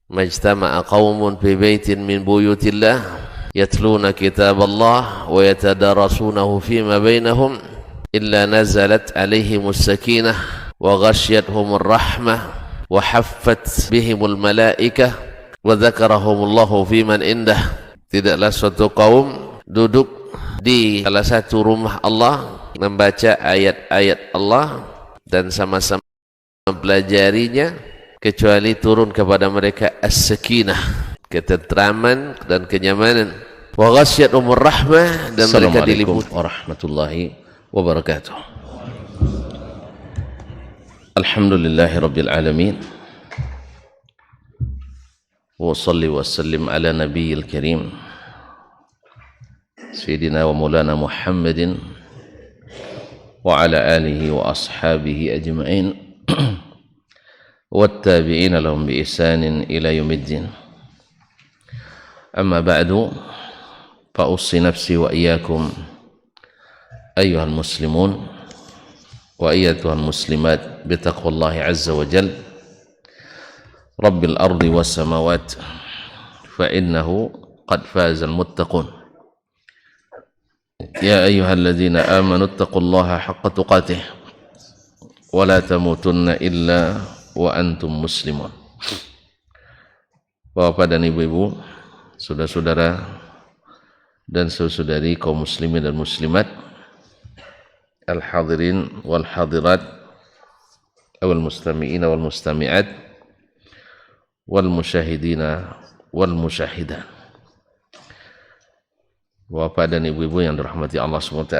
majtama'a qaumun fi baitin min buyutillah yatluna kitaballah wa yatadarasunahu fima bainahum illa nazalat alaihimus sakinah wa ghasyiyatuhumur rahmah wa haffat bihimul malaikah wa dzakarahumullahu fiman indah. Tidaklah suatu kaum duduk di salah satu rumah Allah membaca ayat-ayat Allah dan sama-sama mempelajarinya kecuali turun kepada mereka as-sakinah, ketentraman dan kenyamanan, wa ghasyiyatuhumur rahmah, dan mereka diliputi warahmatullahi wabarakatuh. Alhamdulillahi rabbil alamin, wa salli wa sallim ala nabiyil karim sayyidina wa maulana Muhammadin wa ala alihi wa ashabihi ajma'in wattabi'ina lahum bi ihsanin ila yaumiddin. Amma ba'du, fa ussi nafsi wa iyyakum ayyuhal muslimun wa ayyatuhal muslimat bi taqwallahi azza wa jalla rabbil ardi was samawat fa innahu qad fazal muttaqun. Ya ayyuhalladzina amanu taqullaha haqqa tuqatih wa la tamutunna illa wa antum muslimun. Bapak dan ibu-ibu, saudara-saudara dan saudari kaum muslimin dan muslimat, al-hadirin wal hadirat, wal mustami'in wal mustami'at, wal musyahidina wal musyahidat. Bapak dan ibu-ibu yang dirahmati Allah SWT,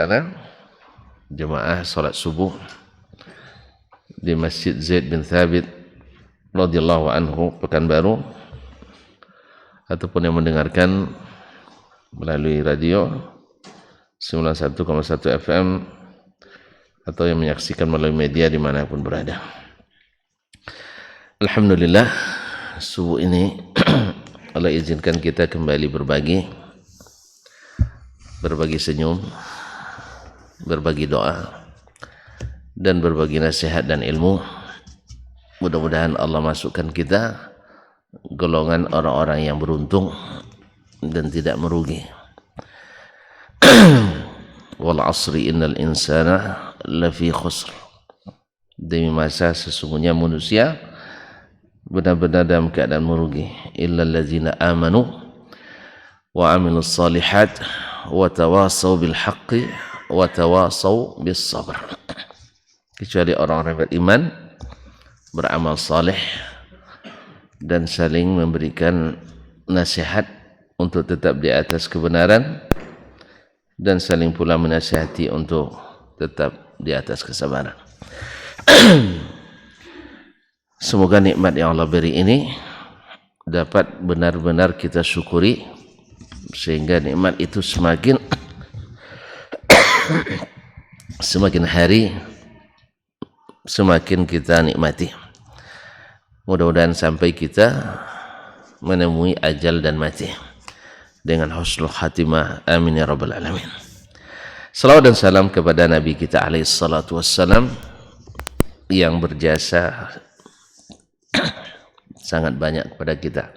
jemaah salat subuh di Masjid Zaid bin Thabit radhiyallahu anhu Pekanbaru, ataupun yang mendengarkan melalui radio 91,1 FM atau yang menyaksikan melalui media dimanapun berada. Alhamdulillah, subuh ini Allah izinkan kita kembali berbagi senyum, berbagi doa, dan berbagi nasihat dan ilmu. Mudah-mudahan Allah masukkan kita golongan orang-orang yang beruntung dan tidak merugi. Wal asri innal insana lafi khusr. Demi masa sesungguhnya manusia benar-benar dalam keadaan merugi. Illal ladzina amanu wa amilus salihat wa tawasaw bil haqqi wa tawasaw bis sabr. Kecuali orang-orang beriman, beramal saleh, dan saling memberikan nasihat untuk tetap di atas kebenaran, dan saling pula menasihati untuk tetap di atas kesabaran. Semoga nikmat yang Allah beri ini dapat benar-benar kita syukuri, sehingga nikmat itu semakin hari semakin kita nikmati. Mudah-mudahan sampai kita menemui ajal dan mati dengan husnul khatimah. Amin ya rabbal alamin. Salawat dan salam kepada Nabi kita alaihi salatu wassalam yang berjasa sangat banyak kepada kita,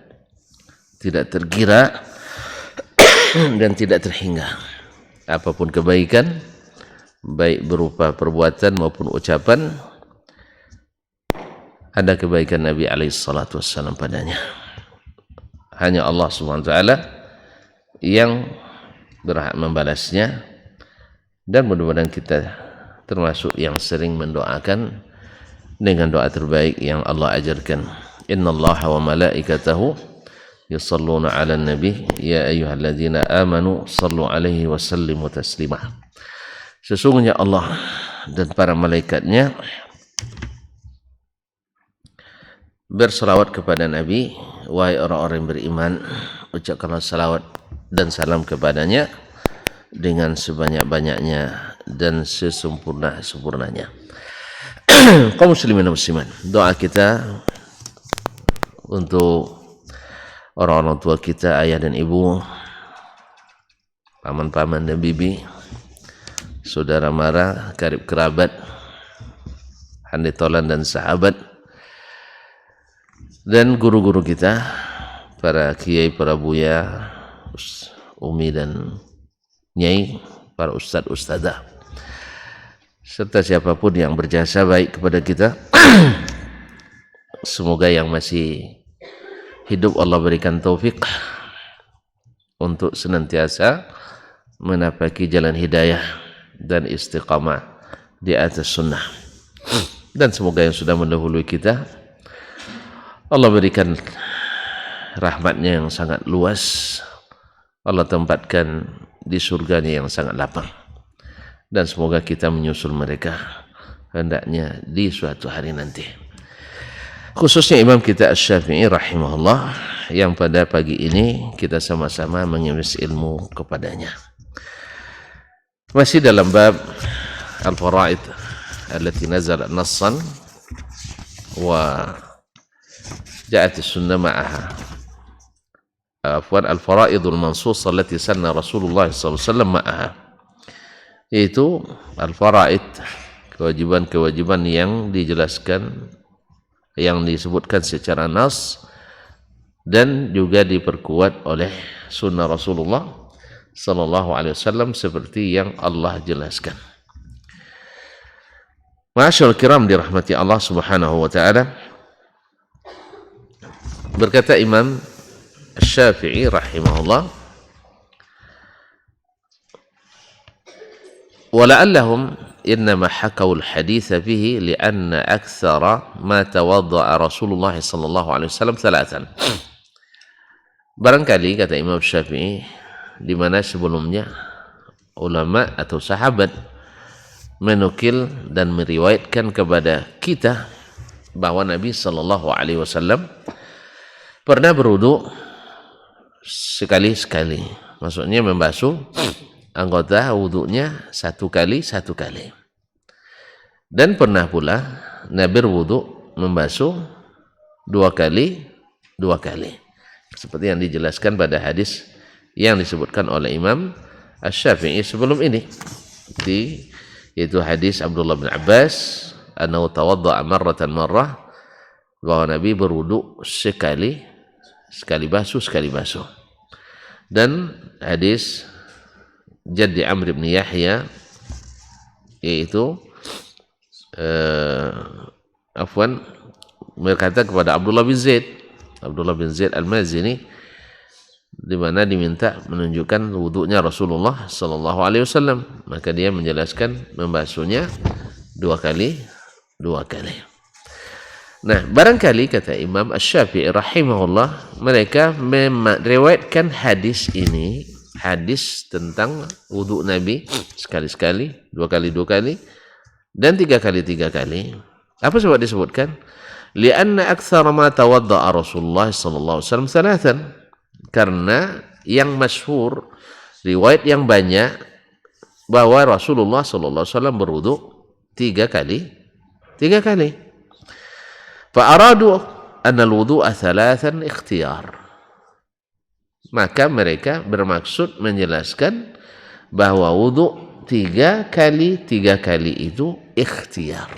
tidak terkira dan tidak terhingga. Apapun kebaikan, baik berupa perbuatan maupun ucapan, ada kebaikan Nabi alaihi salatu wassalam padanya. Hanya Allah SWT yang berhak membalasnya, dan mudah-mudahan kita termasuk yang sering mendoakan dengan doa terbaik yang Allah ajarkan. Innallaha wa malaikatahu yusalluna 'alan nabi ya ayyuhalladzina amanu sallu 'alaihi wa sallimu taslima. Sesungguhnya Allah dan para malaikatnya berselawat kepada Nabi. Wahai orang-orang yang beriman, ucapkanlah salawat dan salam kepadanya dengan sebanyak-banyaknya dan sesempurna-sempurnanya. Kaum muslimin dan muslimat, doa kita untuk orang-orang tua kita, ayah dan ibu, paman-paman dan bibi, saudara mara, karib kerabat, handai tolan dan sahabat, dan guru-guru kita, para kiai, para buya, umi dan nyai, para ustadz ustadzah, serta siapapun yang berjasa baik kepada kita. Semoga yang masih hidup Allah berikan taufik untuk senantiasa menapaki jalan hidayah dan istiqamah di atas sunnah. Dan semoga yang sudah mendahului kita Allah berikan rahmatnya yang sangat luas, Allah tempatkan di surganya yang sangat lapang, dan semoga kita menyusul mereka hendaknya di suatu hari nanti. Khususnya imam kita Asy-Syafi'i rahimahullah, yang pada pagi ini kita sama-sama mengemis ilmu kepadanya. Masih dalam bab al-fara'id allati nazalat nassan wa ja'at as-sunnah ma'aha. Afwan, al-fara'idul mansusa allati sanna Rasulullah SAW ma'aha, yaitu al-fara'id, kewajiban-kewajiban yang dijelaskan, yang disebutkan secara nas dan juga diperkuat oleh sunnah Rasulullah sallallahu alaihi wasallam seperti yang Allah jelaskan. Ma'asyiral kiram dirahmati Allah Subhanahu wa taala. Berkata Imam Asy-Syafi'i rahimahullah, wala'allahum إنما حكوا الحديث فيه لأن أكثر ما توضأ رسول الله صلى الله عليه وسلم ثلاثا. Barangkali kata Imam Syafi'i, di mana sebelumnya ulama atau sahabat menukil dan meriwayatkan kepada kita bahwa Nabi sallallahu alaihi wasallam pernah berwudu sekali-sekali. Maksudnya membasuh anggota wudunya satu kali. Dan pernah pula Nabi berwudu membasuh dua kali. Seperti yang dijelaskan pada hadis yang disebutkan oleh Imam Asy-Syafi'i sebelum ini, yaitu hadis Abdullah bin Abbas annahu tawadda'a marrah, bahwa Nabi berwudu sekali basuh. Dan hadis Jaddi Amr bin Yahya, yaitu berkata kepada Abdullah bin Zaid Al-Mazini, di mana diminta menunjukkan wudunya Rasulullah sallallahu alaihi wasallam, maka dia menjelaskan membasuhnya dua kali. Nah, barangkali kata Imam Asy-Syafi'i rahimahullah, mereka meriwayatkan hadis ini, hadis tentang wudu Nabi sekali-sekali, dua kali, dan tiga kali. Apa sebab disebutkan? Lianna aktsara ma tawadda'a Rasulullah sallallahu alaihi wasallam thalathan. Karena yang masyhur, riwayat yang banyak bahwa Rasulullah sallallahu alaihi wasallam berwudu tiga kali. Fa aradu anna al-wudu'a thalathan ikhtiyar. Maka mereka bermaksud menjelaskan bahwa wudu tiga kali itu ikhtiar,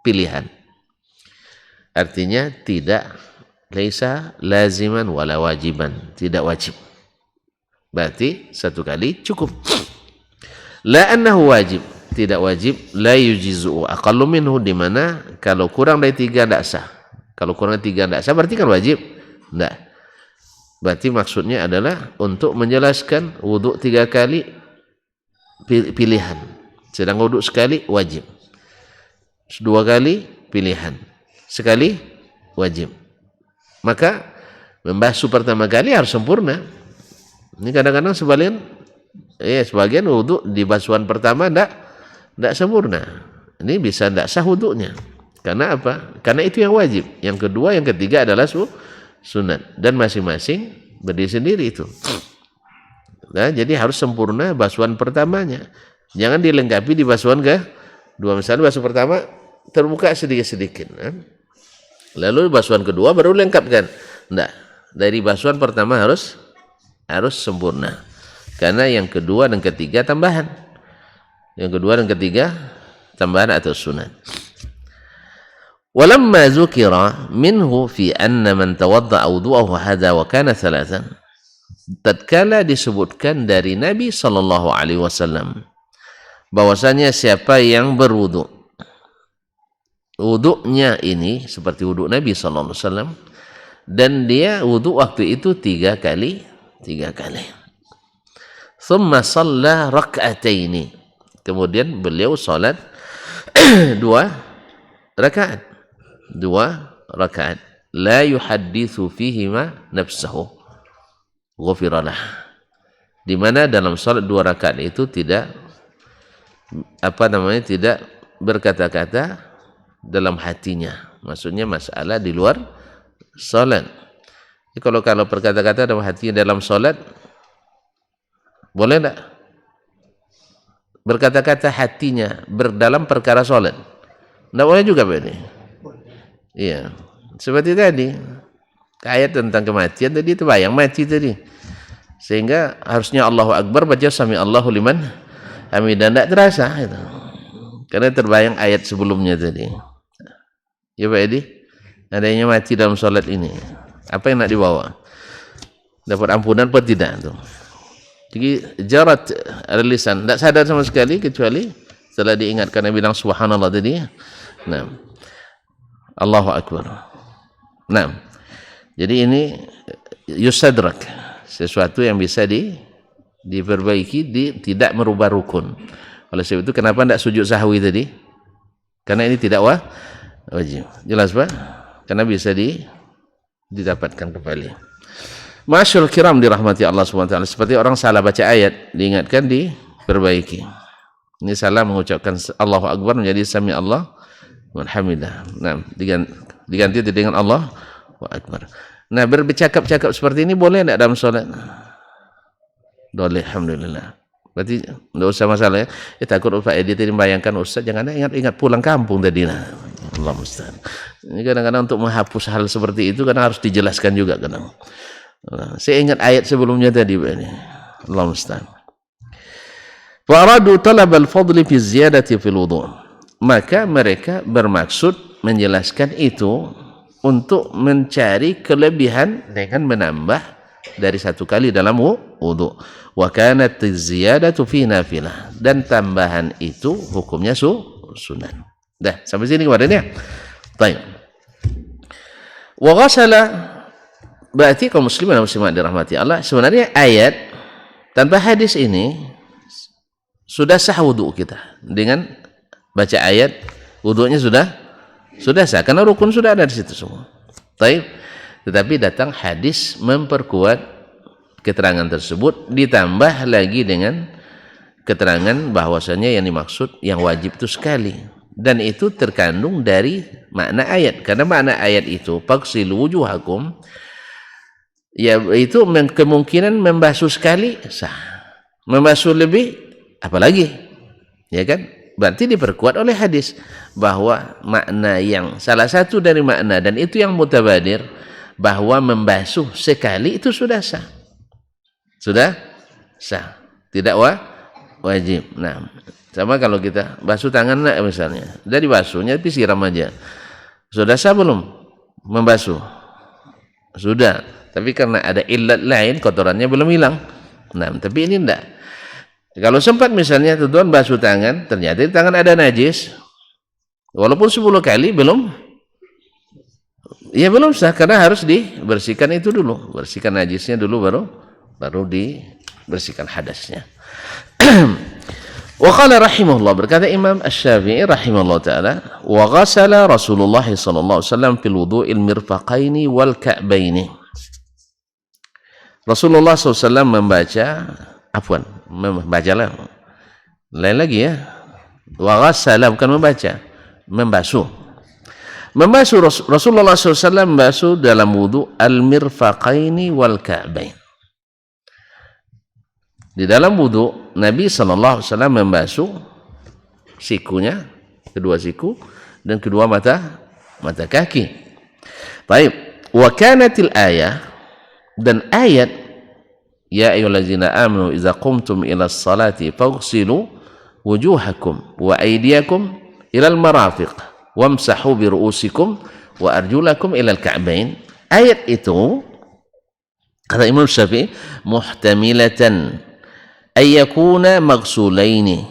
pilihan. Artinya tidak, laisa laziman wala wajiban, tidak wajib. Berarti satu kali cukup. La annahu wajib, tidak wajib. La yujizu aqallu minhu, di mana kalau kurang dari tiga tidak sah. Kalau kurang dari tiga tidak sah berarti kan wajib? Tidak. Berarti maksudnya adalah untuk menjelaskan wudu tiga kali pilihan, sedang wudu sekali wajib, dua kali pilihan, sekali wajib. Maka membasuh pertama kali harus sempurna. Ini kadang-kadang sebagian wudu di basuhan pertama tidak sempurna. Ini bisa tidak sah wudunya. Karena apa? Karena itu yang wajib. Yang kedua, yang ketiga adalah sunat, dan masing-masing berdiri sendiri itu. Nah, jadi harus sempurna basuhan pertamanya. Jangan dilengkapi di basuhan kedua. Misalnya basuh pertama terbuka sedikit-sedikit. Lalu basuhan kedua baru lengkapkan. Enggak. Dari basuhan pertama harus sempurna. Karena yang kedua dan ketiga tambahan. Yang kedua dan ketiga tambahan atau sunat. Walamma zukira minhu fi anna man tawadda'a wudu'ahu hadha wa kana thalathan, tatkala disebutkan dari Nabi sallallahu alaihi wasallam bahwasanya siapa yang berwudu, wudunya ini seperti wudu Nabi sallallahu alaihi wasallam, dan dia wudu waktu itu tiga kali. Thumma shalla rak'ataini, kemudian beliau salat dua rakaat, la yuhadditsu fihima nafsahu ghufiralah, di mana dalam salat dua rakaat itu tidak tidak berkata-kata dalam hatinya, maksudnya masalah di luar salat. Kalau berkata-kata dalam hatinya dalam salat boleh enggak? Berkata-kata hatinya dalam perkara salat enggak boleh juga, Pak? Iya, seperti tadi ayat tentang kematian tadi, itu bayang mati tadi, sehingga harusnya Allahu Akbar baca sami Allahu liman hamidah, tidak terasa itu, karena terbayang ayat sebelumnya tadi. Ya Pak Edi, adanya mati dalam sholat ini, apa yang nak dibawa? Dapat ampunan atau tidak tuh? Jadi jarat ada lisan, tidak sadar sama sekali kecuali setelah diingatkan Nabi bilang subhanallah tadi. Nah, Allahu Akbar. Nah, jadi ini yusadrak, sesuatu yang bisa diperbaiki, tidak merubah rukun. Oleh sebab itu kenapa tidak sujud sahwi tadi? Karena ini tidak wajib. Jelas Pak? Karena bisa didapatkan kembali. Masyaallah kiram dirahmati Allah Subhanahu wa taala, seperti orang salah baca ayat, diingatkan, diperbaiki. Ini salah mengucapkan Allahu Akbar menjadi sami Allah walhamidah. Nah, diganti dengan Allah wa akbar. Nah, bercakap-cakap seperti ini boleh tidak dalam sholat? Boleh, alhamdulillah. Berarti tidak usah masalah ya. Takut Pak Edi tadi membayangkan Ustaz, jangan ingat pulang kampung tadi. Nah, Allah musta'an. Ini kadang-kadang untuk menghapus hal seperti itu kadang harus dijelaskan juga kadang. Nah, saya ingat ayat sebelumnya tadi, Pak Edi. Allah musta'an. Wa aradu talab al-fadli fi ziyadati fil wudu'. Maka mereka bermaksud menjelaskan itu untuk mencari kelebihan dengan menambah dari satu kali dalam wudu. Wa kanat ziyadatu fi nafilah, dan tambahan itu hukumnya sunan. Dah sampai sini kemarin ya. Baik. Wa ghasala, berarti kaum muslimin dan muslimat dirahmati Allah, sebenarnya ayat tanpa hadis ini sudah sah wudu kita dengan baca ayat, wudunya sudah sah, karena rukun sudah ada di situ semua. Baik. Tetapi datang hadis memperkuat keterangan tersebut, ditambah lagi dengan keterangan bahwasanya yang dimaksud yang wajib itu sekali, dan itu terkandung dari makna ayat, karena makna ayat itu faghsilu wujuhakum, ya itu kemungkinan membasuh sekali sah, membasuh lebih apalagi, ya kan? Berarti diperkuat oleh hadis bahwa makna yang salah satu dari makna, dan itu yang mutabadir, bahwa membasuh sekali itu sudah sah. Sudah sah. Tidak wajib. Nah, sama kalau kita basuh tangan misalnya, dari basuhnya tapi siram aja. Sudah sah belum membasuh? Sudah. Tapi karena ada illat lain, kotorannya belum hilang. Nah, tapi ini enggak. Kalau sempat misalnya tuan basuh tangan, ternyata di tangan ada najis, walaupun 10 kali belum sah, karena harus dibersihkan itu dulu, bersihkan najisnya dulu, baru dibersihkan hadasnya. Wa qala rahimahullah, berkata Imam Asy-Syafi'i rahimahullah taala, wa ghasala Rasulullah sallallahu alaihi wasallam fil wudu'il mirfaqaini wal ka'baini. Rasulullah SAW membacalah lain lagi ya, wa ghassala bukan membasuh Rasulullah SAW membasuh dalam wudu al-mirfaqaini wal ka'bain. Di dalam wudu Nabi SAW membasuh sikunya, kedua siku, dan kedua mata kaki. Baik, wa kanatil ayah, dan ayat ya ayyuhallazina amanu idza qumtum ila sholati faghsilu wujuhakum wa aydiyakum ila al-marafiq wamsahu bi ru'usikum wa arjulakum ilal ka'bain. Ayat itu kata Imam Syafi'i muhtamilatan ayyakuna maghsulaini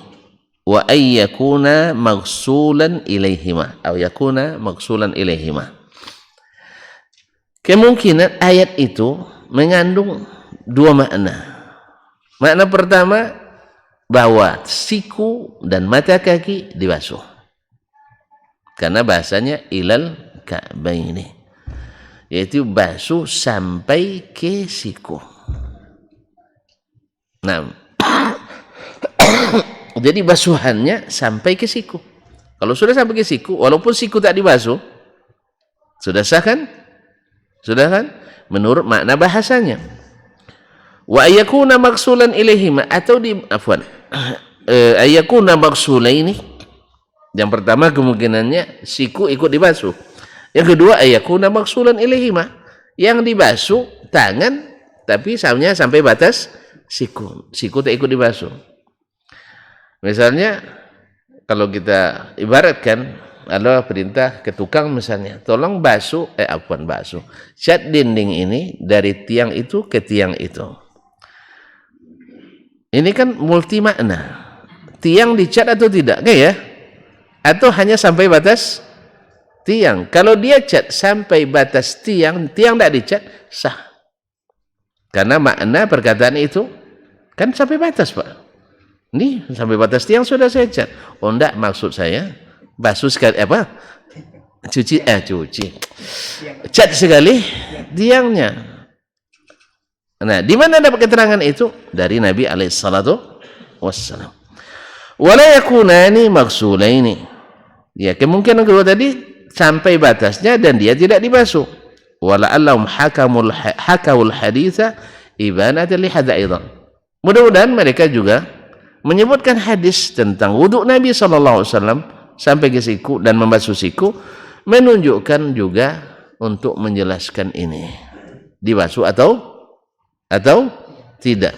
wa ayyakuna maghsulan ilaihima atau yakuna maghsulan ilaihima. Kemungkinan ayat itu mengandung dua makna. Makna pertama, bahwa siku dan mata kaki dibasuh. Karena bahasanya ilal ka'baini, yaitu basuh sampai ke siku. Nah, jadi basuhannya sampai ke siku. Kalau sudah sampai ke siku, walaupun siku tak dibasuh, sudah sah kan? Sudah kan? Menurut makna bahasanya. Wa ayyakuna maghsulan ilaihima, atau ayyakuna maghsulaini. Yang pertama kemungkinannya siku ikut dibasuh. Yang kedua ayyakuna maghsulan ilaihima, yang dibasuh tangan tapi sampai batas siku. Siku tak ikut dibasuh. Misalnya kalau kita ibaratkan, Allah perintah ke tukang misalnya, tolong basuh, cat dinding ini dari tiang itu ke tiang itu. Ini kan multi makna. Tiang dicat atau tidak? Enggak ya? Atau hanya sampai batas tiang? Kalau dia cat sampai batas tiang, tiang tidak dicat, sah. Karena makna perkataan itu kan sampai batas, Pak. Ini sampai batas tiang sudah saya cat. Oh enggak, maksud saya basuh sekali cuci cat sekali tiangnya. Nah, di mana dapat keterangan itu? Dari Nabi alaihi salatu wassalam. Wala yakunani maghsulaini. Ya, kemungkinan kedua tadi sampai batasnya dan dia tidak dibasuh. Wala allahum hakawul haditha ibanatan li hadza aidan. Mudah-mudahan mereka juga menyebutkan hadis tentang wudhu Nabi sallallahu alaihi wasallam sampai ke siku dan membasuh siku, menunjukkan juga untuk menjelaskan ini dibasuh atau tidak.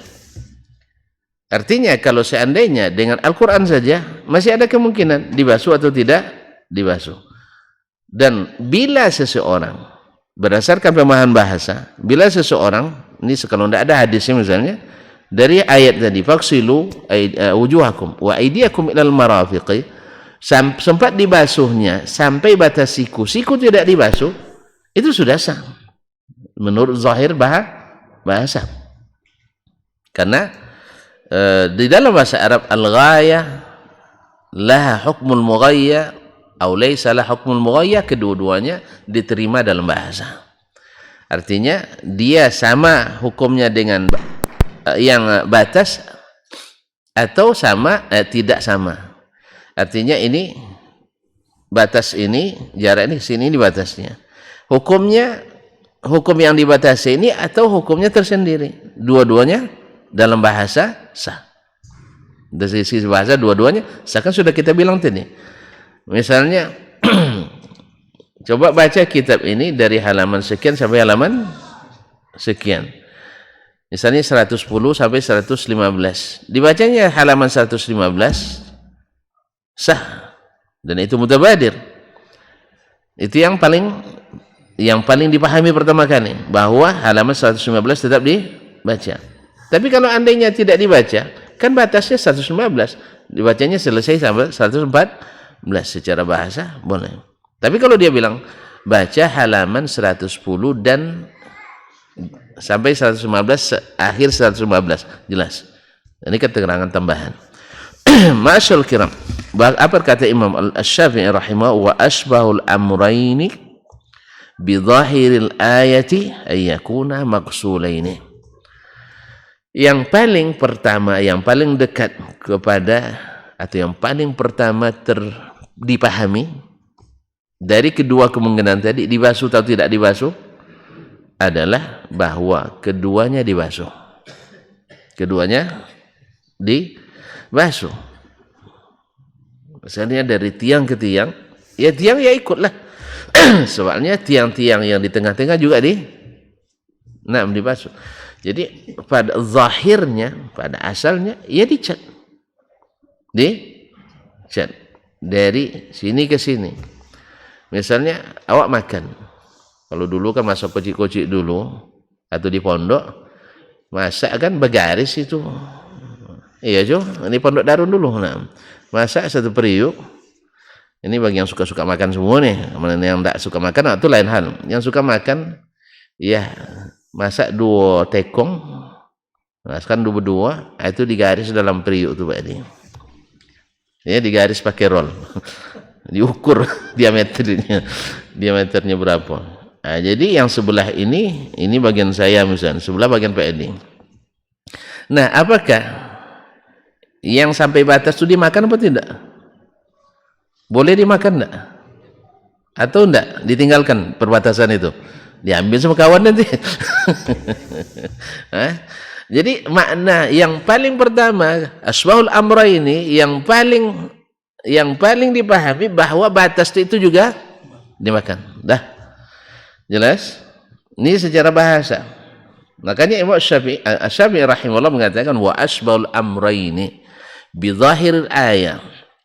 Artinya kalau seandainya dengan Al-Quran saja masih ada kemungkinan dibasuh atau tidak dibasuh. Dan bila seseorang berdasarkan pemahaman bahasa, bila seseorang ini kalau tidak ada hadisnya misalnya dari ayat tadi faksilu wujuhakum wa aydiyakum ilal marafiqi, sempat dibasuhnya sampai batas siku tidak dibasuh, itu sudah sah menurut zahir bahasa. Karena di dalam bahasa Arab al-ghayah laha hukmul mughayya atau laysa laha hukmul mughayya, kedua-duanya diterima dalam bahasa. Artinya dia sama hukumnya dengan yang batas atau sama tidak sama. Artinya ini batas ini, jarak ini sini, ini batasnya. Hukumnya hukum yang dibatasi ini atau hukumnya tersendiri. Dua-duanya dalam bahasa sah. Dari sisi bahasa dua-duanya sah, kan sudah kita bilang tadi. Misalnya coba baca kitab ini dari halaman sekian sampai halaman sekian. Misalnya 110 sampai 115. Dibacanya halaman 115 sah, dan itu mutabadir. Itu yang paling dipahami pertama kali, bahwa halaman 115 tetap dibaca. Tapi kalau andainya tidak dibaca, kan batasnya 115, dibacanya selesai sampai 114 secara bahasa boleh. Tapi kalau dia bilang baca halaman 110 dan sampai 115 akhir 115, jelas. Ini keterangan tambahan. Masyaallah kiram. Apa kata Imam Al-Syafi'i rahimahullah, wa asbahul amrayni bi dhahiril ayati ay yakuna maghsulaini. Yang paling pertama, yang paling dekat kepada atau yang paling pertama dipahami dari kedua kemungkinan tadi, dibasuh atau tidak dibasuh, adalah bahwa keduanya dibasuh. Keduanya dibasuh. Misalnya dari tiang ke tiang, ya tiang ya ikutlah. Soalnya tiang-tiang yang di tengah-tengah juga dibasuh. Jadi pada zahirnya, pada asalnya, ya dicat dari sini ke sini. Misalnya awak makan. Kalau dulu kan masa kocik-kocik dulu atau di pondok masak kan bergaris itu. Iya Jo, ini pondok Darun dulu. Nah, masak satu periuk. Ini bagi yang suka-suka makan semua nih. Yang tidak suka makan itu lain hal. Yang suka makan, ya masak 2 tekong. Nah, kan 2 itu digaris dalam periuk tuh Pak ini. Ya digaris pakai roll. Diukur diameternya berapa. Nah, jadi yang sebelah ini bagian saya misalnya, sebelah bagian Pak Edi. Nah, apakah yang sampai batas itu dimakan apa tidak? Boleh dimakan enggak? Atau enggak? Ditinggalkan perbatasan itu? Diambil sama kawan nanti. Jadi makna yang paling pertama, asbahul amra ini yang paling dipahami bahwa batas itu juga dimakan. Dah. Jelas? Ini secara bahasa. Makanya Imam Syafi'i rahimahullah mengatakan wa asbahul amraini bi zahiril ayat,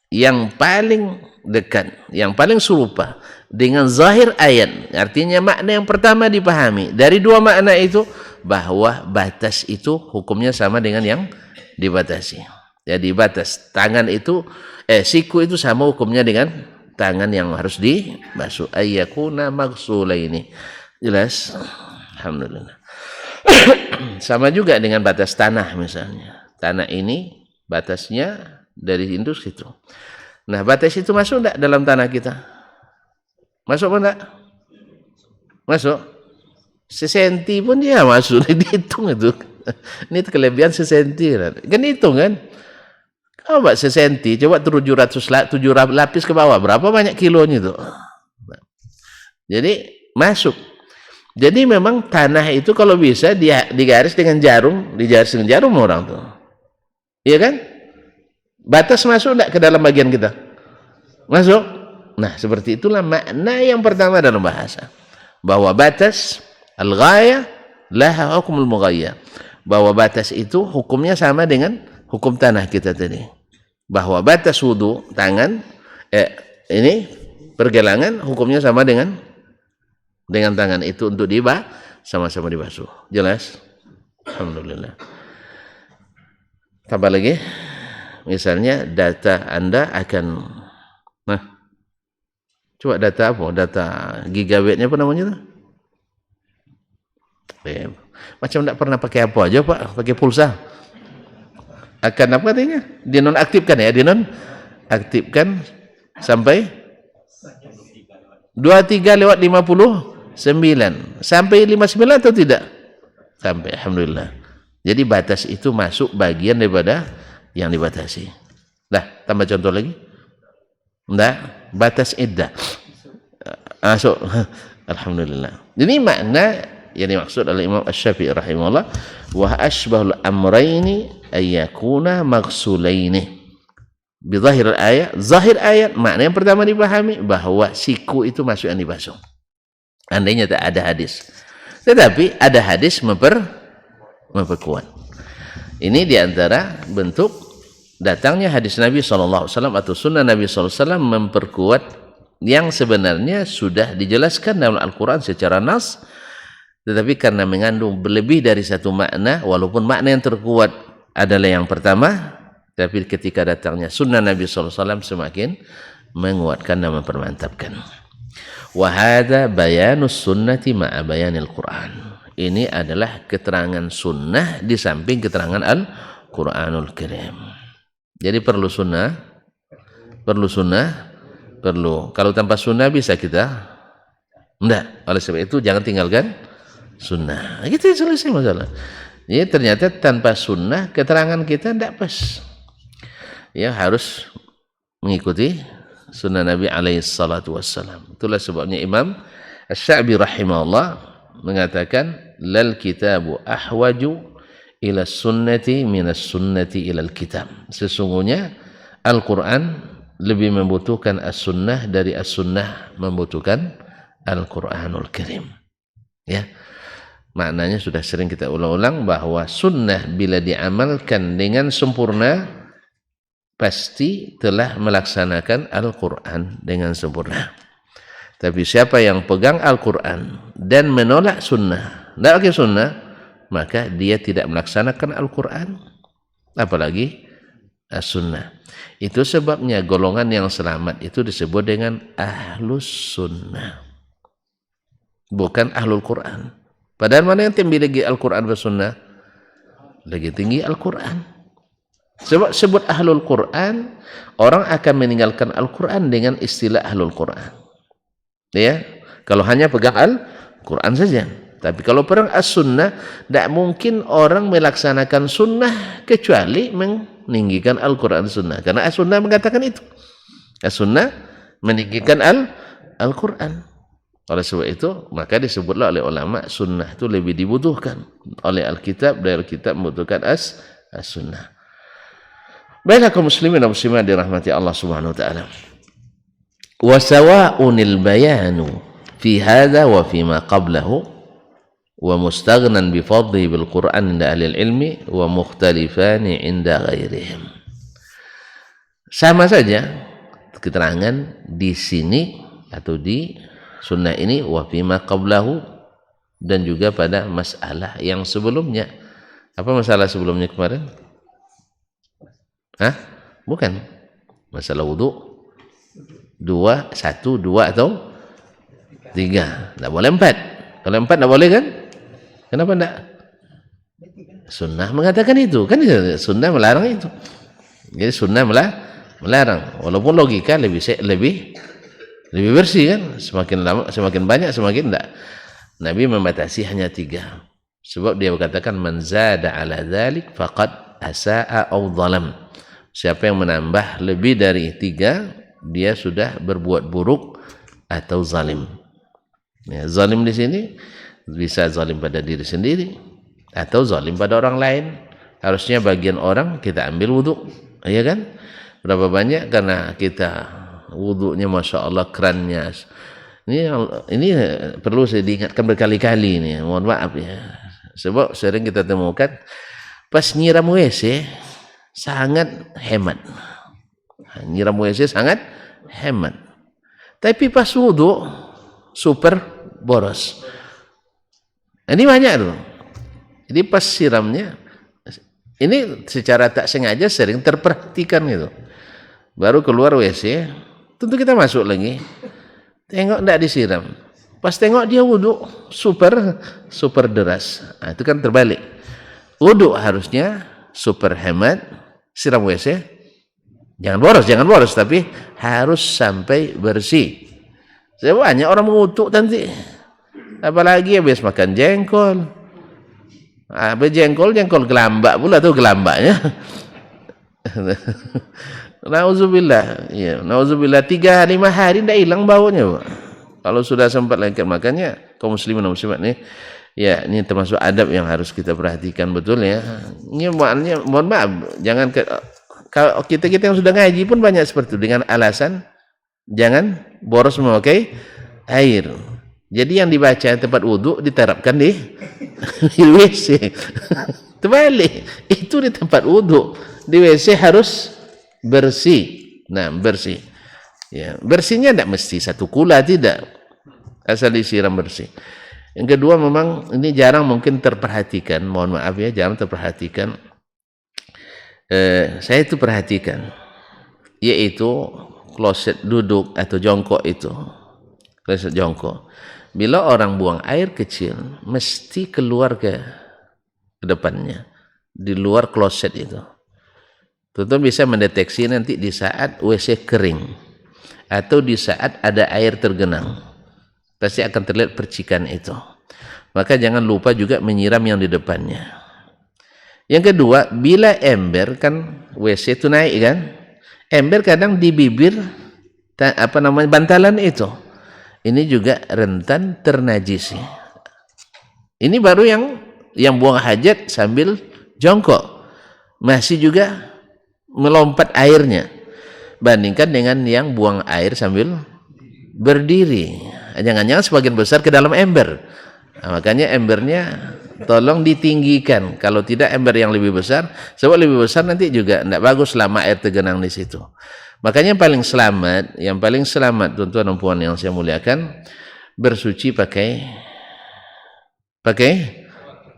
yang paling dekat, yang paling serupa dengan zahir ayat. Artinya makna yang pertama dipahami dari 2 makna itu, bahwa batas itu hukumnya sama dengan yang dibatasi. Jadi batas tangan itu siku itu sama hukumnya dengan tangan yang harus dibasuh. Ayyakuna maghsulaini. Jelas? Alhamdulillah. Sama juga dengan batas tanah misalnya. Tanah ini batasnya dari induk situ. Nah, batas itu masuk enggak dalam tanah kita? Masuk apa enggak? Masuk. Sesenti pun dia masuk, dihitung itu. Ini kelebihan sesenti. Kan hitung kan? Coba sesenti, coba 700 lapis ke bawah, berapa banyak kilonya itu? Jadi masuk. Jadi memang tanah itu kalau bisa dia digaris dengan jarum, digaris dengan jarum orang tuh. Iya kan? Batas masuk enggak ke dalam bagian kita? Masuk. Nah, seperti itulah makna yang pertama dalam bahasa. Bahwa batas al-ghaya laha hukmul mughayya. Bahwa batas itu hukumnya sama dengan hukum tanah kita tadi. Bahwa batas wudu tangan ini pergelangan hukumnya sama dengan tangan itu untuk sama-sama dibasuh. Jelas? Alhamdulillah. Tambah lagi, misalnya data Anda akan, coba data apa? Data gigabitnya apa namanya tuh? Macam tidak pernah pakai apa aja Pak, pakai pulsa. Akan apa katanya? Dinonaktifkan ya, dinonaktifkan sampai 23/59. Sampai 59 atau tidak? Sampai, alhamdulillah. Jadi batas itu masuk bagian daripada yang dibatasi. Dah, tambah contoh lagi. Enggak, batas iddah. Masuk. Alhamdulillah. Jadi makna yang dimaksud oleh Imam Asy-Syafi'i rahimahullah, wa asbahul amrayni ayyakuna maghsulaini. Bi zahir ayat, zahir ayat makna yang pertama dipahami bahwa siku itu masuk yang dibasuh. Andainya tak ada hadis. Tetapi ada hadis memperkuat. Ini diantara bentuk datangnya hadis Nabi SAW atau sunnah Nabi SAW memperkuat yang sebenarnya sudah dijelaskan dalam Al-Quran secara nas, tetapi karena mengandung lebih dari satu makna, walaupun makna yang terkuat adalah yang pertama, tapi ketika datangnya sunnah Nabi SAW semakin menguatkan dan mempermantapkan. Wahada bayanus sunnati ma'a bayanil Quran. Ini adalah keterangan sunnah di samping keterangan Al-Quranul Karim. Jadi perlu sunnah. Kalau tanpa sunnah bisa kita? Enggak. Oleh sebab itu jangan tinggalkan sunnah. Kita selesai masalah. Jadi ternyata tanpa sunnah keterangan kita tidak pas. Ya harus mengikuti sunnah Nabi alaihi salatu wassalam. Itulah sebabnya Imam Asy-Sya'bi rahimahullah mengatakan lal kitabu ahwaju ila sunnati minas sunnati ila kitab. Sesungguhnya Al-Quran lebih membutuhkan as-sunnah dari as-sunnah membutuhkan Al-Quranul Karim. Ya. Maknanya sudah sering kita ulang-ulang bahwa sunnah bila diamalkan dengan sempurna pasti telah melaksanakan Al-Quran dengan sempurna. Tapi siapa yang pegang Al-Quran dan menolak sunnah, tidak pakai sunnah, maka dia tidak melaksanakan Al-Quran, apalagi as-sunnah. Itu sebabnya golongan yang selamat itu disebut dengan ahlus sunnah, bukan ahlul Quran. Padahal mana yang tinggi lagi Al-Quran dan sunnah? Lagi tinggi Al-Quran. Sebab sebut ahlul Quran, orang akan meninggalkan Al-Quran dengan istilah ahlul Quran. Ya, kalau hanya pegang Al-Quran saja. Tapi kalau perang as-sunnah, tidak mungkin orang melaksanakan sunnah kecuali meninggikan Al-Quran sunnah. Karena as-sunnah mengatakan itu. As-sunnah meninggikan Al-Quran. Oleh sebab itu, maka disebutlah oleh ulama, sunnah itu lebih dibutuhkan oleh Alkitab, dari Alkitab membutuhkan as-sunnah. Baiklah kaum muslimin dan muslimat dirahmati Allah Subhanahu wa taala. Wa sawa'unil bayanu fi hadha wa fi ma qablahu wa mustaghnan bi fadlihi bil Qur'an inda ahli ilmi wa mukhtalifani inda ghairihim. Sama saja keterangan di sini atau di sunnah ini wa fi ma qablahu, dan juga pada masalah yang sebelumnya. Apa masalah sebelumnya kemarin? Bukan masalah wudu. 2, 1, 2 atau 3. Tidak boleh 4. Kalau 4 tidak boleh kan? Kenapa tidak? Sunnah mengatakan itu. Kan sunnah melarang itu. Jadi sunnah melarang. Walaupun logika lebih bersih kan? Semakin lama, semakin banyak, semakin tidak. Nabi membatasi hanya 3. Sebab dia berkatakan man zada ala dzalik faqad asaa aw zalam. Siapa yang menambah lebih dari 3, dia sudah berbuat buruk atau zalim. Ya, zalim di sini bisa zalim pada diri sendiri atau zalim pada orang lain. Harusnya bagian orang kita ambil wudu, ya kan? Berapa banyak karena kita wudunya masya Allah kerannya. Ini perlu saya diingatkan berkali-kali nih. Mohon maaf ya. Sebab sering kita temukan pas nyiram WC sangat hemat. Nyiram WC sangat hemat. Tapi pas wudu super boros. Ini banyak tuh. Jadi pas siramnya ini secara tak sengaja sering terperhatikan gitu. Baru keluar WC, tentu kita masuk lagi. Tengok enggak disiram. Pas tengok dia wudu super deras. Nah, itu kan terbalik. Wudu harusnya super hemat, siram WC jangan boros, tapi harus sampai bersih. Saya banyak orang mengutuk nanti, apalagi habis makan jengkol. Habis jengkol gelambak pula tuh gelambaknya. Nauzubillah, ya, nauzubillah 3-5 hari tidak hilang baunya, Pak. Kalau sudah sempat lengket, makanya kaum muslimin dan muslimat nih, ya ini termasuk adab yang harus kita perhatikan betul ya. Ini maknanya, mohon maaf, jangan kalau kita yang sudah ngaji pun banyak seperti itu dengan alasan jangan boros memakai air. Jadi yang dibaca tempat wudu diterapkan di WC. Terbalik, itu di tempat wudu, di WC harus bersih. Nah, bersih. Ya, bersihnya tidak mesti satu kula, tidak. Asal disiram bersih. Yang kedua, memang ini jarang mungkin terperhatikan. Mohon maaf ya, jarang terperhatikan. Saya itu perhatikan, yaitu kloset duduk atau jongkok itu, kloset jongkok. Bila orang buang air kecil, mesti keluar ke depannya, di luar kloset itu. Tentu bisa mendeteksi nanti di saat WC kering atau di saat ada air tergenang, pasti akan terlihat percikan itu. Maka jangan lupa juga menyiram yang di depannya. Yang kedua, bila ember, kan WC itu naik kan, ember kadang di bibir bantalan itu, ini juga rentan ternajisi. Ini baru yang buang hajat sambil jongkok, masih juga melompat airnya, bandingkan dengan yang buang air sambil berdiri. Jangan-jangan sebagian besar ke dalam ember. Nah, makanya embernya tolong ditinggikan. Kalau tidak ember yang lebih besar, sebab lebih besar nanti juga tidak bagus lama air tergenang di situ. Makanya yang paling selamat tuan-tuan dan puan yang saya muliakan, bersuci pakai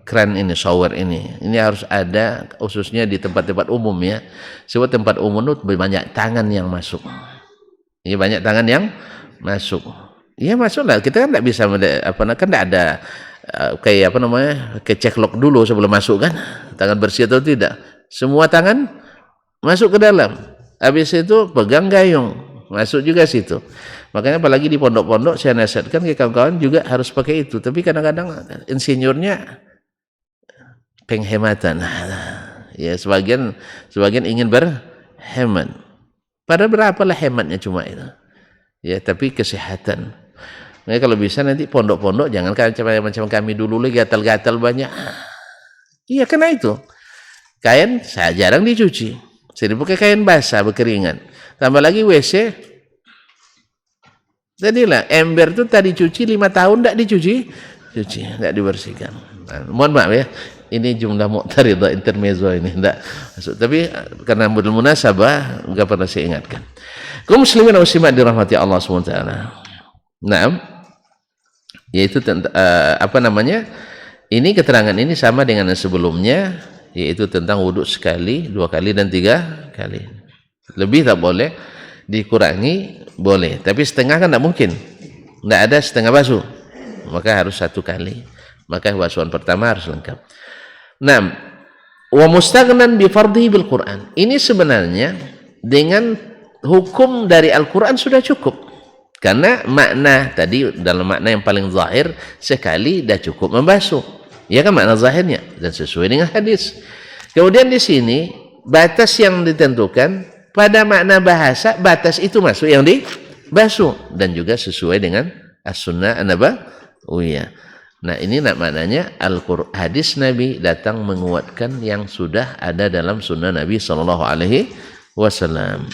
keran ini, shower ini. Ini harus ada khususnya di tempat-tempat umum ya. Sebab tempat umum itu banyak tangan yang masuk. Ini banyak tangan yang masuk. Ya masuklah. Kita kan tidak bisa kan tidak ada kayak cek lock dulu sebelum masuk kan. Tangan bersih atau tidak. Semua tangan masuk ke dalam. Habis itu pegang gayung, masuk juga situ. Makanya apalagi di pondok-pondok saya nasihatkan ke kawan-kawan juga harus pakai itu. Tapi kadang-kadang insinyurnya penghematan. Ya sebagian ingin berhemat. Pada berapalah hematnya cuma itu. Ya tapi kesehatan. Nah, kalau bisa nanti pondok-pondok jangan macam kami dulu lagi gatal-gatal banyak. Iya karena itu. Kain saya jarang dicuci. Saya pakai kain basah berkeringat. Tambah lagi WC. Tadilah ember itu tadi cuci 5 tahun tidak dicuci, tidak dibersihkan. Nah, mohon maaf ya. Ini jumlah muqtaridah intermezzo ini tidak masuk. Tapi karena bermunasabah enggak pernah saya ingatkan. Kaum muslimin dan muslimat dirahmati Allah SWT. Naam. Yaitu ini keterangan ini sama dengan yang sebelumnya, yaitu tentang wudhu sekali, 2 kali dan 3 kali. Lebih tak boleh, dikurangi boleh, tapi setengah kan tidak mungkin. Tidak ada setengah basuh, maka harus 1 kali. Maka basuhan pertama harus lengkap. Nah, wa mustaghnan bi fardhi bil Quran. Ini sebenarnya dengan hukum dari Al-Quran sudah cukup. Karena makna tadi dalam makna yang paling zahir sekali dah cukup membasuh. Ya kan makna zahirnya dan sesuai dengan hadis. Kemudian di sini batas yang ditentukan pada makna bahasa, batas itu masuk yang dibasuh dan juga sesuai dengan as-sunnah an-nabawiyah. Nah, ini maknanya Al-Qur'an, hadis Nabi datang menguatkan yang sudah ada dalam sunnah Nabi sallallahu alaihi wasallam.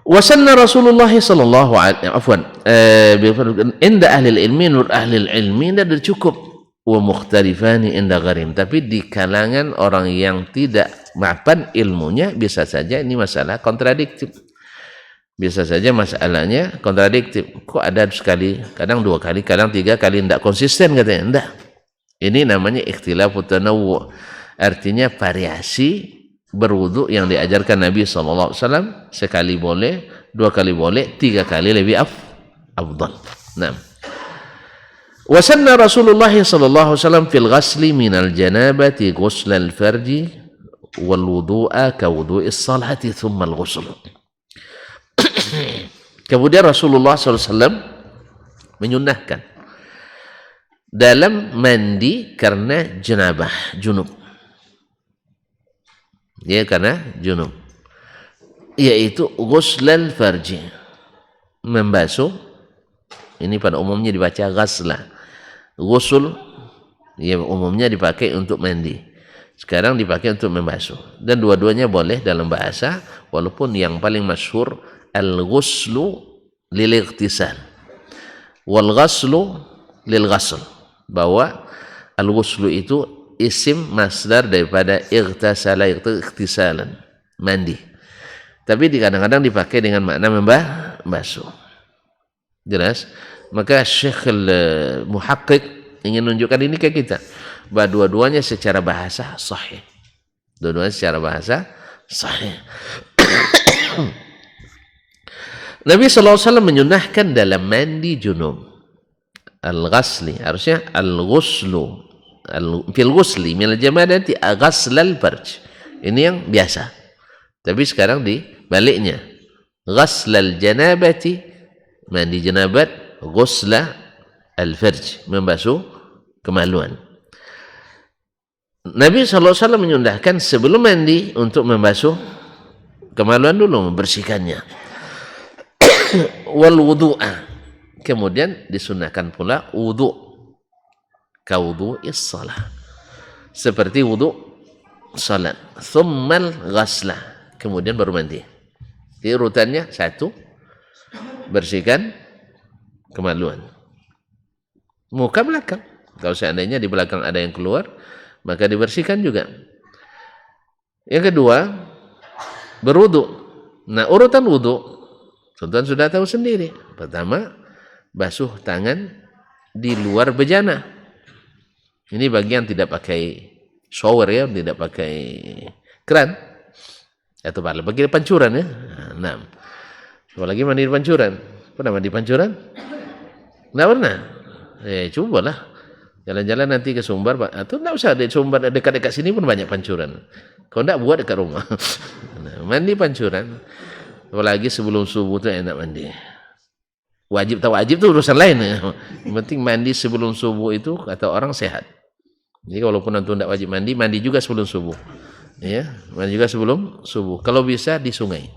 Wasanna Rasulullah sallallahu alaihi inda ahli ilmi nur ahli ilmi tidak cukup wa mukhtalifani inda gharim, tapi di kalangan orang yang tidak mapan ilmunya bisa saja ini masalah kontradiktif, bisa saja masalahnya kontradiktif. Kok ada sekali, kadang 2 kali, kadang 3 kali, tidak konsisten katanya. Tidak, ini namanya ikhtilafut tanawwu', artinya variasi berwudu yang diajarkan Nabi SAW. Sekali boleh, 2 kali boleh, 3 kali lebih afdal. Nah, wasanna Rasulullah SAW fil ghasli minal janabati ghuslal farji wal wudu'a ka wudu'is salati thumma al ghusl. Kemudian Rasulullah SAW menyunnahkan dalam mandi karena junub. Ya, karena junub, yaitu ghuslal farji, membasuh. Ini pada umumnya dibaca ghasla. Ghusl ya umumnya dipakai untuk mandi, sekarang dipakai untuk membasuh, dan dua-duanya boleh dalam bahasa, walaupun yang paling masyhur al-ghuslu lil-ightisal wal ghaslu lil ghasl, bahwa al-ghuslu itu isim masdar daripada ightasala, ightisalan, mandi, tapi kadang-kadang dipakai dengan makna membasuh. Jelas? Maka Syekh al-Muhaqqiq ingin menunjukkan ini ke kita, bahwa dua-duanya secara bahasa sahih. Dua-duanya secara bahasa sahih. Nabi SAW menyunahkan dalam mandi junub al-ghasli, harusnya al-ghuslu fil ghusli minal jamadati ghaslal farj. Ini yang biasa. Tapi sekarang dibaliknya. Ghaslal janabati, mandi janabat, ghusla al-farj, membasuh kemaluan. Nabi SAW menyundahkan sebelum mandi untuk membasuh kemaluan dulu, membersihkannya. Wal wudu'a, kemudian disunahkan pula wudu' ka wudu'is salah, seperti wudu' salat. Thummal ghasla, kemudian baru mandi. Jadi urutannya 1, bersihkan kemaluan, muka belakang, Kalau seandainya di belakang ada yang keluar, maka dibersihkan juga. Yang kedua, berwudu. Nah, urutan wudu, tuan sudah tahu sendiri. Pertama, basuh tangan di luar bejana. Ini bagian tidak pakai shower ya, tidak pakai keran atau bagi pancuran ya. Nah, apalagi mandi di pancuran. Pernah mandi pancuran? Nggak pernah. Cobalah. Jalan-jalan nanti ke Sumbar, atau nggak usah di Sumbar, dekat-dekat sini pun banyak pancuran. Kalau nggak buat dekat rumah. Nah, mandi pancuran. Apalagi sebelum subuh itu enak mandi. Wajib tak wajib itu urusan lain ya. Yang penting mandi sebelum subuh itu kata orang sehat. Jadi walaupun nanti tidak wajib mandi, mandi juga sebelum subuh. Ya, mandi juga sebelum subuh. Kalau bisa di sungai,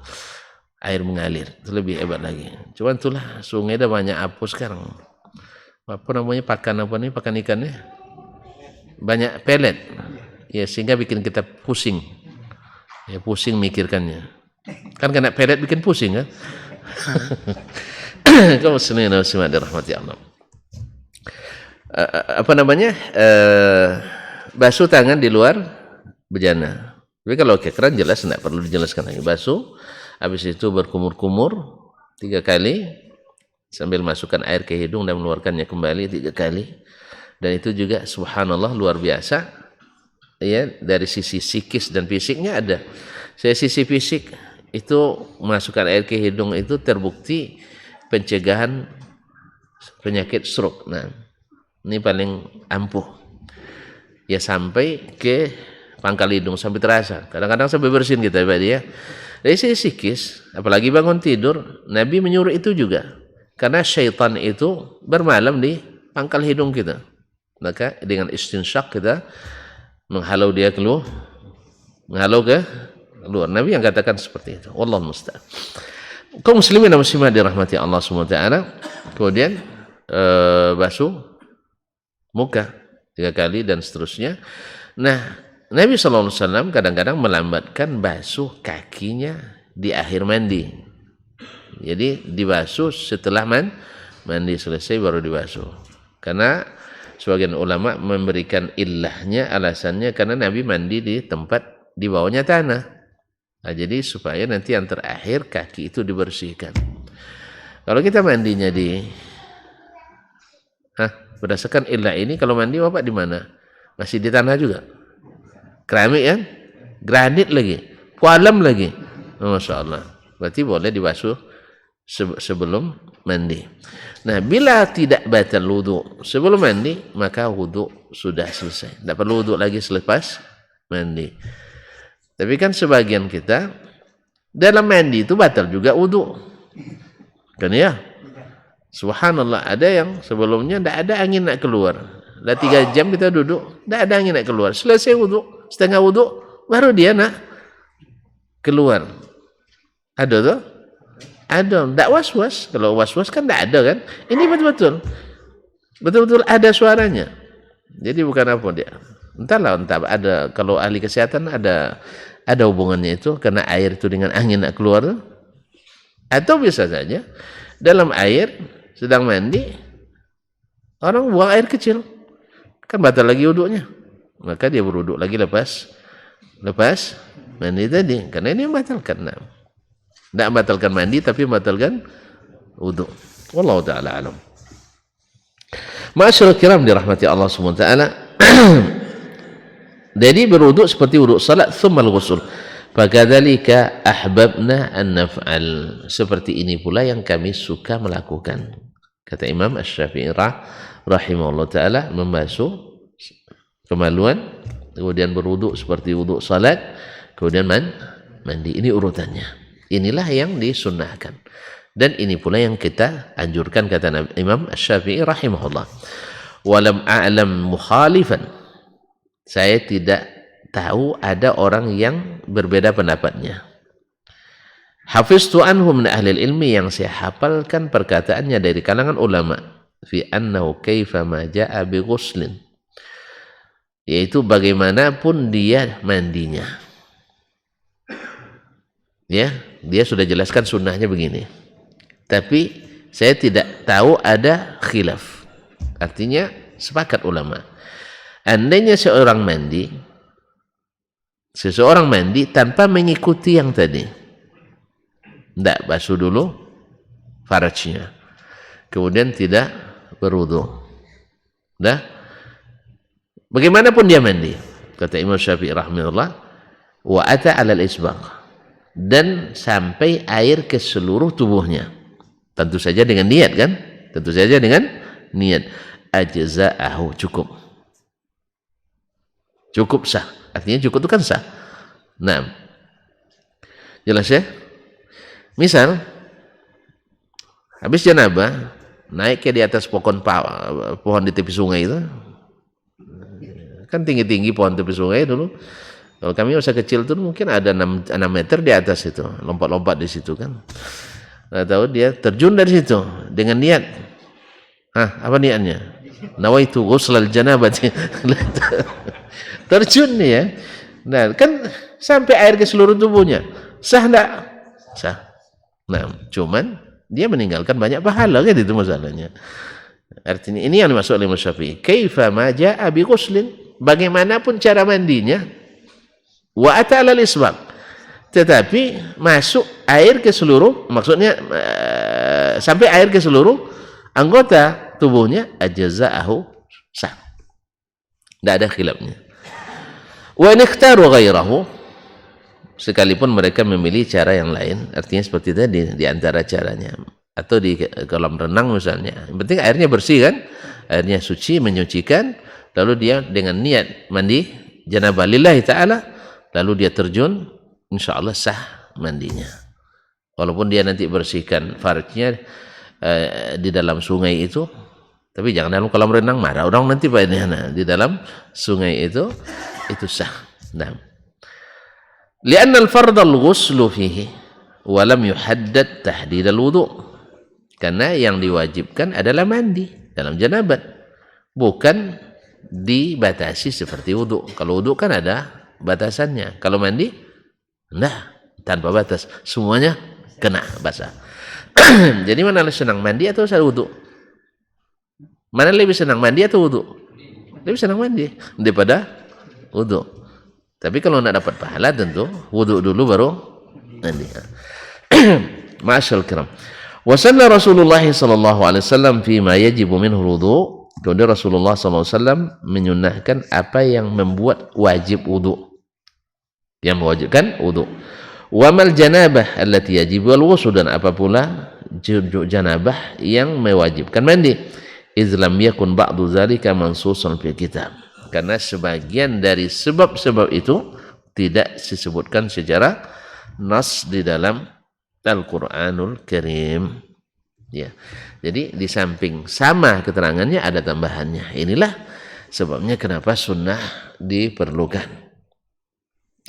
air mengalir, itu lebih hebat lagi. Cuman itulah sungai dah banyak apus sekarang. Apa namanya pakan apa nih, pakan ikannya? Banyak pelet. Ya sehingga bikin kita pusing. Ya pusing mikirkannya. Kan kena pelet bikin pusing kan? Kaum muslimin dan muslimat dirahmati Allah. Apa namanya? Basuh tangan di luar bejana. Tapi kalau ke keran jelas tidak perlu dijelaskan lagi. Basuh, habis itu berkumur-kumur 3 kali sambil masukkan air ke hidung dan mengeluarkannya kembali 3 kali. Dan itu juga subhanallah luar biasa. Ya, dari sisi psikis dan fisiknya ada. Dari sisi fisik itu masukkan air ke hidung itu terbukti pencegahan penyakit stroke. Nah, ini paling ampuh. Ya sampai ke pangkal hidung sampai terasa. Kadang-kadang sampai bersin kita Pak dia. Dari sisi psikis, apalagi bangun tidur, Nabi menyuruh itu juga. Karena syaitan itu bermalam di pangkal hidung kita. Maka dengan istinsyak kita menghalau dia keluar, menghalau ke luar. Nabi yang katakan seperti itu. Wallahu musta'an. Kaum muslimin dan muslimat dirahmati Allah SWT. Kemudian basuh muka 3 kali dan seterusnya. Nah, Nabi SAW kadang-kadang melambatkan basuh kakinya di akhir mandi. Jadi dibasuh setelah mandi selesai baru dibasuh. Karena sebagian ulama memberikan illahnya, alasannya karena Nabi mandi di tempat di bawahnya tanah. Nah, jadi supaya nanti yang terakhir kaki itu dibersihkan. Kalau kita mandinya berdasarkan illah ini, kalau mandi Bapak di mana? Masih di tanah juga? Keramik kan? Granit lagi? Kualam lagi? Masya Allah. Berarti boleh dibasuh sebelum mandi. Nah, bila tidak batal wudu sebelum mandi, maka wudu sudah selesai. Tidak perlu wudu lagi selepas mandi. Tapi kan sebagian kita dalam mandi itu batal juga wudu. Kan ya? Subhanallah, ada yang sebelumnya tidak ada angin nak keluar. Dah 3 jam kita duduk, tidak ada angin nak keluar. Selesai wudu, setengah wudu, baru dia nak keluar. Ada tuh? Ada. Tidak was-was. Kalau was-was kan tidak ada kan? Ini betul-betul. Betul-betul ada suaranya. Jadi bukan apa dia. Entah ada, kalau ahli kesehatan ada hubungannya itu karena air itu dengan angin nak keluar. Atau bisa saja dalam air sedang mandi orang buang air kecil. Kan batal lagi wudunya. Maka dia berwudu lagi lepas mandi tadi. Karena ini membatalkan. Tidak membatalkan mandi tapi membatalkan wudu. Wallahu ta'ala alam. Ma'asyiral kiram dirahmati Allah SWT. Jadi berwudu seperti wudu salat thumma al-ghusl. Fakadzalika ahbabna an naf'al. Seperti ini pula yang kami suka melakukan. Kata Imam Asy-Syafi'i rahimahullah taala, membasuh kemaluan, kemudian berwudu seperti wudu salat, kemudian mandi. Ini urutannya. Inilah yang disunnahkan. Dan ini pula yang kita anjurkan, kata Imam Asy-Syafi'i rahimahullah. Walam a'lam mukhalifan. Saya tidak tahu ada orang yang berbeda pendapatnya. Hafiztu anhu min ahli ilmi, yang saya hafalkan perkataannya dari kalangan ulama, fi annahu kaifa ma jaa bi ghuslin, yaitu bagaimanapun dia mandinya. Ya, dia sudah jelaskan sunnahnya begini. Tapi saya tidak tahu ada khilaf. Artinya Sepakat ulama. Andainya seseorang mandi tanpa mengikuti yang tadi, tidak basuh dulu farajnya, kemudian tidak berwudu, dah, bagaimanapun dia mandi, kata Imam Syafi'i rahimahullah, wa ata 'alal isbaq, dan sampai air ke seluruh tubuhnya, tentu saja dengan niat kan, tentu saja dengan niat, ajza'ahu, cukup sah, artinya cukup itu kan sah. Nah, jelas ya. Misal habis janabah naik ke di atas pohon di tepi sungai itu, kan tinggi-tinggi pohon tepi sungai dulu. Kalau kami masa kecil tuh mungkin ada 6 meter di atas itu, lompat-lompat di situ kan. Nggak tahu dia terjun dari situ dengan niat. Apa niatnya? Nawaitu ghuslal janabati. Terjun nih ya. Nah, kan sampai air ke seluruh tubuhnya. Sah enggak? Sah. Nah, cuman dia meninggalkan banyak pahala kan, itu masalahnya. Artinya ini yang dimaksud oleh Imam Syafi'i. Kaifa ma jaa bi ghuslin, bagaimanapun cara mandinya, wa ata'ala al-isbaq, tetapi masuk air ke seluruh, maksudnya sampai air ke seluruh anggota tubuhnya, ajza'ahu, sah. Tidak ada khilafnya. Wa in ikhtaru ghairahu, sekalipun mereka memilih cara yang lain, artinya seperti tadi di antara caranya, atau di kolam renang misalnya, yang penting airnya bersih kan, airnya suci, menyucikan, lalu dia dengan niat mandi janabah lillahi ta'ala, lalu dia terjun, insya Allah sah mandinya, walaupun dia nanti bersihkan farjnya di dalam sungai itu, tapi jangan dalam kolam renang, marah orang nanti Pak ini. Nah, di dalam sungai itu sah. Nah, li'anna al-fardha al-ghuslu fihi wa lam yuhaddad tahdid al-wudu, karena yang diwajibkan adalah mandi dalam janabat, bukan dibatasi seperti wudu. Kalau wudu kan ada batasannya, kalau mandi nah tanpa batas, semuanya kena basah. Jadi mana lebih senang, mandi atau wudu? Mana lebih senang, mandi atau wudu? Lebih senang mandi daripada wudu. Tapi kalau nak dapat pahala tentu wudu dulu baru mandi. Ma'asyal kiram. Wa sanna Rasulullah sallallahu alaihi wasallam fi ma yajibu minhu wudu. Kemudian Rasulullah sallallahu alaihi wasallam menyunnahkan apa yang membuat wajib wudu. Yang mewajibkan wudu. Wa mal janabah allati yajibu al-ghusl, dan apa pula janabah yang mewajibkan mandi. Izlam yakun ba'du zalika mansusan fi kitab, karena sebagian dari sebab-sebab itu tidak disebutkan secara nas di dalam Al-Qur'anul Karim. Ya. Jadi di samping sama keterangannya ada tambahannya. Inilah sebabnya kenapa sunnah diperlukan.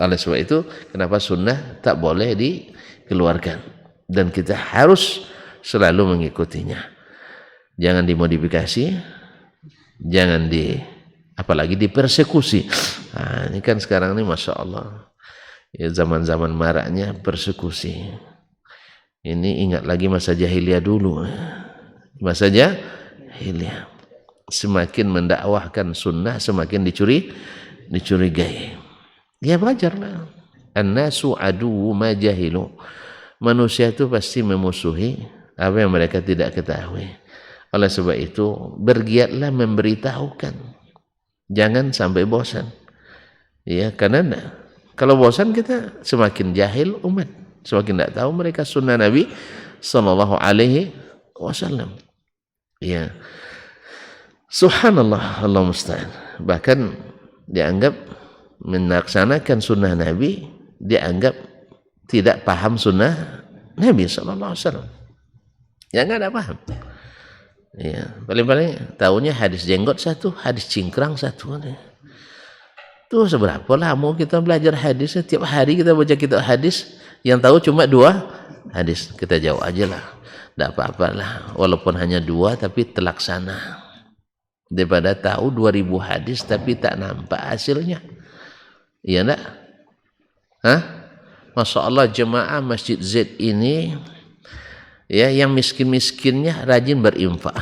Oleh sebab itu kenapa sunnah tak boleh dikeluarkan dan kita harus selalu mengikutinya. Jangan dimodifikasi, jangan apalagi dipersekusi. Nah, ini kan sekarang ini Masya Allah, ya, zaman-zaman maraknya persekusi. Ini ingat lagi masa jahiliyah dulu. Masa jahiliyah, semakin mendakwahkan sunnah semakin dicurigai. Ya wajarlah. An-nasu aduwwu ma jahilu. Manusia itu pasti memusuhi apa yang mereka tidak ketahui. Oleh sebab itu bergiatlah memberitahukan. Jangan sampai bosan. Ya, karena kalau bosan kita semakin jahil umat, semakin tidak tahu mereka sunnah Nabi sallallahu alaihi wasallam. Ya. Subhanallah, Allah musta'an. Bahkan dianggap melaksanakan sunnah Nabi dianggap tidak paham sunnah Nabi sallallahu alaihi wasallam. Ya enggak ada paham. Ya, paling-paling tahunya hadis jenggot satu, hadis cingkrang satu. Tuh seberapa lama kita belajar hadis? Setiap hari kita baca kitab hadis, yang tahu cuma 2 hadis. Kita jauh aja lah, tidak apa-apalah. Walaupun hanya 2 tapi terlaksana, daripada tahu 2000 hadis tapi tak nampak hasilnya. Iya enggak? Masya Allah, jemaah Masjid Z ini, ya, yang miskin-miskinnya rajin berinfak,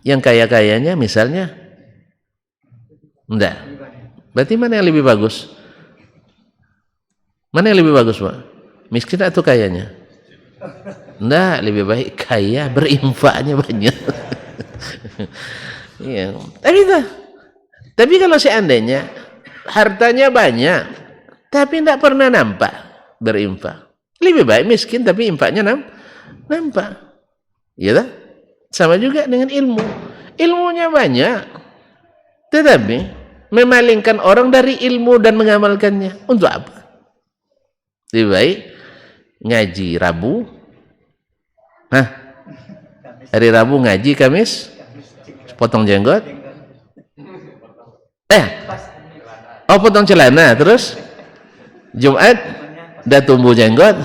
yang kaya-kayanya misalnya Enggak. Berarti mana yang lebih bagus? Mana yang lebih bagus, Pak? Miskin atau kayanya? Enggak, lebih baik kaya, berinfaknya banyak. Iya. Tapi kalau seandainya hartanya banyak, tapi tidak pernah nampak berinfak, lebih baik miskin tapi infaknya nampak. Iya tak? Sama juga dengan ilmu. Ilmunya banyak, tetapi memalingkan orang dari ilmu dan mengamalkannya untuk apa? Lebih baik ngaji Rabu, hari Rabu ngaji, Kamis potong jenggot, potong celana, terus Jumat dah tumbuh jenggot,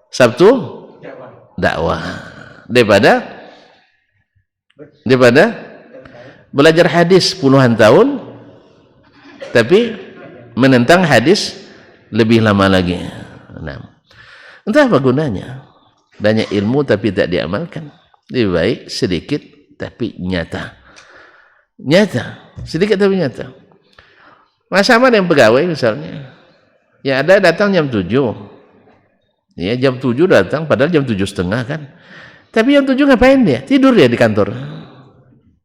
Sabtu dakwah, daripada belajar hadis puluhan tahun tapi menentang hadis lebih lama lagi. Nah, entah apa gunanya banyak ilmu tapi tak diamalkan. Lebih baik sedikit tapi nyata, sedikit tapi nyata. Sama dengan pegawai misalnya, ya ada datang jam 7, ya jam 7 datang padahal jam 7:30 kan, tapi jam 7 ngapain dia? Tidur dia di kantor.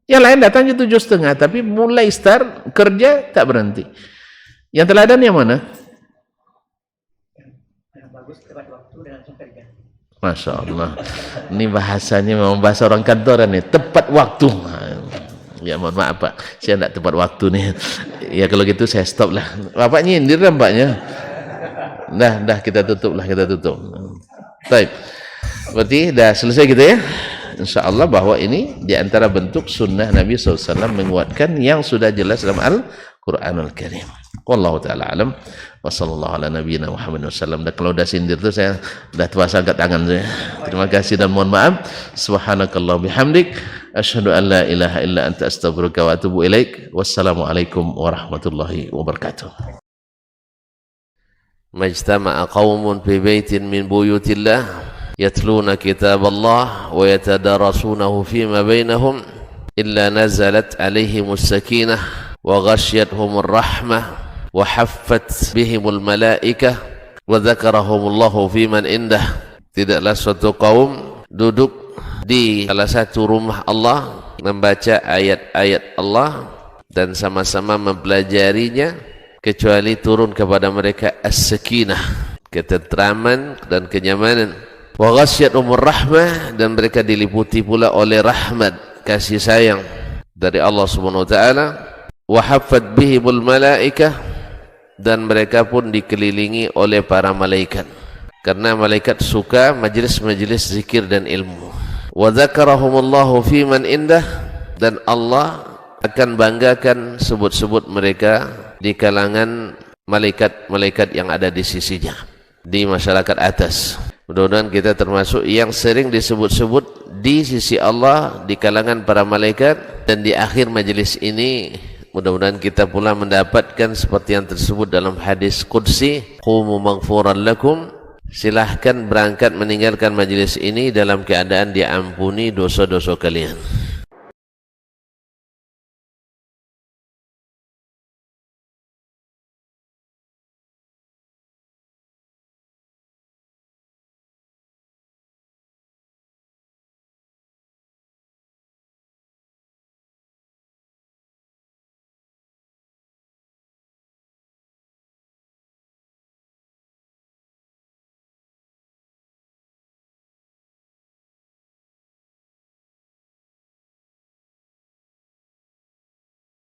Yang lain datang jam 7:30 tapi mulai start kerja tak berhenti. Yang teladan yang mana? Masya Allah, ini bahasanya memang bahasa orang kantoran nih, tepat waktu. Ya mohon maaf Pak, saya tidak tepat waktu nih. Ya kalau gitu saya stop lah. Bapak nyindir kan Paknya. Dah kita tutup. Baik, berarti dah selesai gitu ya. Insya Allah bahwa ini diantara bentuk sunnah Nabi SAW menguatkan yang sudah jelas dalam Al-Quranul Karim. Wallahu ta'ala alam wa sallallahu ala nabiyyina Muhammad wasallam. Dan kalau udah sindir tuh saya udah puasa angkat tangan saya. Terima kasih dan mohon maaf. Subhanakallah bihamdik asyhadu an la ilaha illa anta astaghfiruka wa atubu ilaik. Wassalamualaikum warahmatullahi wabarakatuh. Majtama'a qaumun fi baitin min buyutillah yatluna kitab Allah wa yatadarasunahu fima bainahum illa nazalat alaihimus sakinah wa ghashiyatuhumur rahmah wa haffat bihimul malaikah wa dzakarahumullahu fiman indah. Tidaklah suatu kaum duduk di salah satu rumah Allah membaca ayat-ayat Allah dan sama-sama mempelajarinya kecuali turun kepada mereka as-sakinah, ketentraman dan kenyamanan. Wa ghasyiyatuhumur rahmah, dan mereka diliputi pula oleh rahmat, kasih sayang dari Allah Subhanahu wa taala. Wa haffat bihimul malaikah, dan mereka pun dikelilingi oleh para malaikat, karena malaikat suka majlis-majlis zikir dan ilmu. Wa dzakarahumullahu fiman indah, dan Allah akan banggakan sebut-sebut mereka di kalangan malaikat-malaikat yang ada di sisinya, di masyarakat atas. Mudah-mudahan kita termasuk yang sering disebut-sebut di sisi Allah di kalangan para malaikat, dan di akhir majelis ini mudah-mudahan kita pula mendapatkan seperti yang tersebut dalam hadis qudsi, qumu maghfuran lakum, silahkan berangkat meninggalkan majelis ini dalam keadaan diampuni dosa-dosa kalian.